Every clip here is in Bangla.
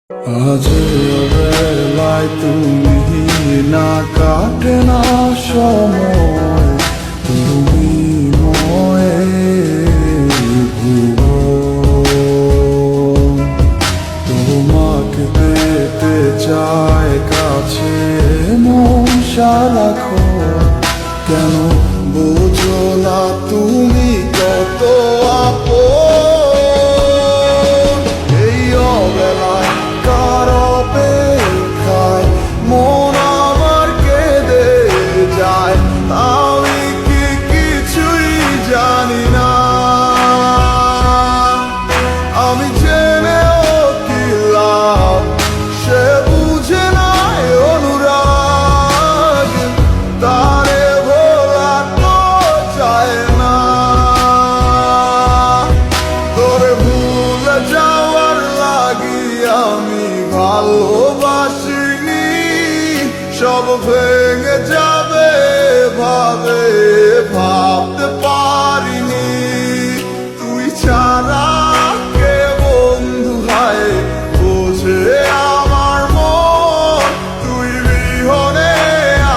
আজ বেলায় তুমি না কাটে না সময়, তুমি ময়ে ভুবন। তোমাকে পেতে চায় কাছে মন সারাক্ষণ, কেন বোঝো না তুমি কত আপন। এই অবেলায় কার অপেক্ষায় মন আমার কেঁদে যায়, আমি কি কিছুই জানি না। আমি জেনেও কি লাভ, সে বুঝে নাই অনুরাগ, তারে ভোলা তো যায় না। তোরে ভুলে যাওয়ার লাগি আমি ভালোবাসিনি, সব ভেঙে যাবে ভাবে ভাবতে পারিনি। তুই ছাড়া কে বন্ধু হায় বোঝে আমার মন, তুই বিহনে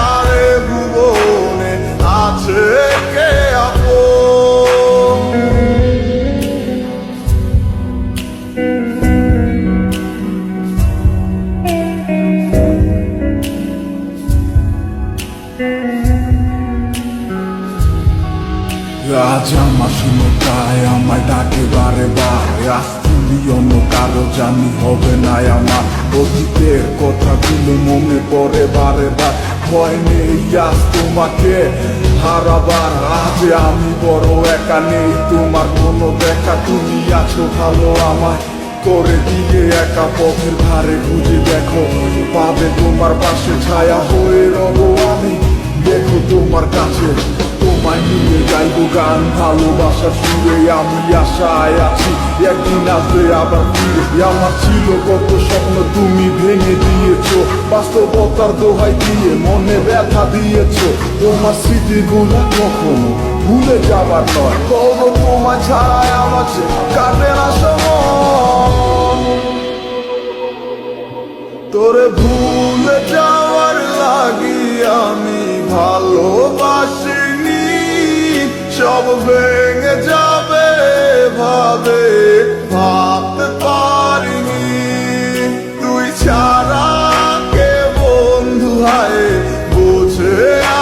আরে ভুবনে আছে কে আপন। আজ আমার শূন্যতায় আমায় ডাকে বারে বার, আজ তুমি অন্য কারো জানি হবে না আমার। অতীতের কথাগুলো মনে পড়ে বারে বার, ভয় নেই আজ তোমাকে হারাবার। আজ আমি বড় একা, নেই তোমার কোনো দেখা, তুমি আছো ভালো আমায় করে দিয়ে একা। পথের ধারে খুঁজে দেখো, পাবে তোমার পাশে ছায়া হয়ে রব আমি। দেখো তোমার কাছে তোমায় নিয়ে গাইবো গান, ভালোবাসার সুরে আমি আশায় আছি একদিন আসবে আবার ফিরে। আমার ছিল কত স্বপ্ন তুমি ভেঙে দিয়েছো, বাস্তবতার দোহাই দিয়ে মনে ব্যথা দিয়েছো। তোমার স্মৃতিগুলো কখনো ভুলে যাবার নয়, তবু তোমার ছাড়াই আমার কাটে না সময়। তোরে ভুলে যাওয়ার লাগি আমি ভালোবাসিনি, সব ভেঙে যাবে ভাবে ভাবতে পারিনি। তুই ছাড়া কে বন্ধু হায় বোঝে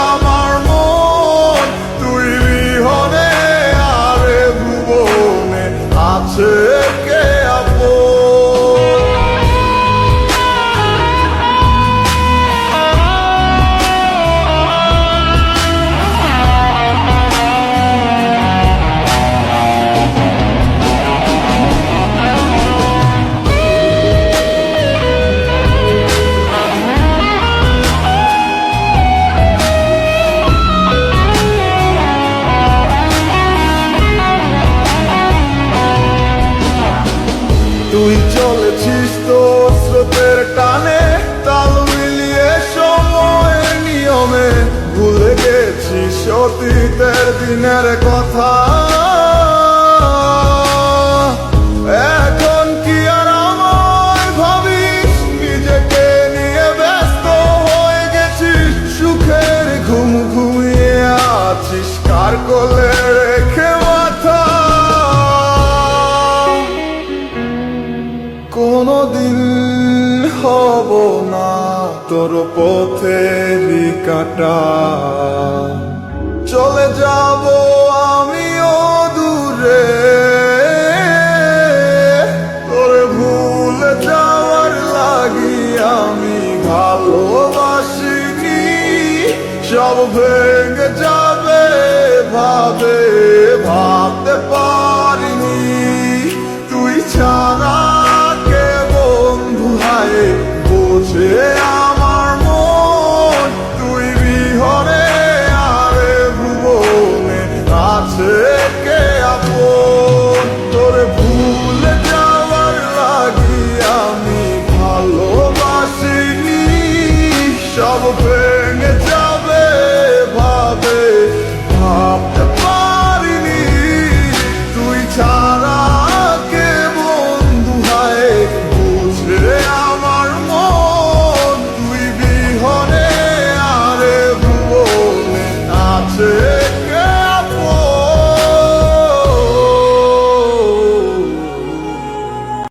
আমার মন, তুই বিহনে আরে ভুবনে আছে কে আপন। তুই চলেছিস তো স্রোতের টানে, তাল মিলিয়ে সময়ের নিয়মে, ভুলে গেছিস অতীতের দিনের কথা। এখন কি আর আমায় ভাবিস, নিজেকে নিয়ে ব্যস্ত হয়ে গেছিস, সুখের ঘুম ঘুমিয়ে আছিস কার কোলে রেখে মাথা। কোনদিন হব না তোর পথেরই কাটা, চলে যাব আমিও দূরে। তোরে ভুলে যাওয়ার লাগি আমি ভালোবাসিনি, সব ভেঙে যাবে ভাবে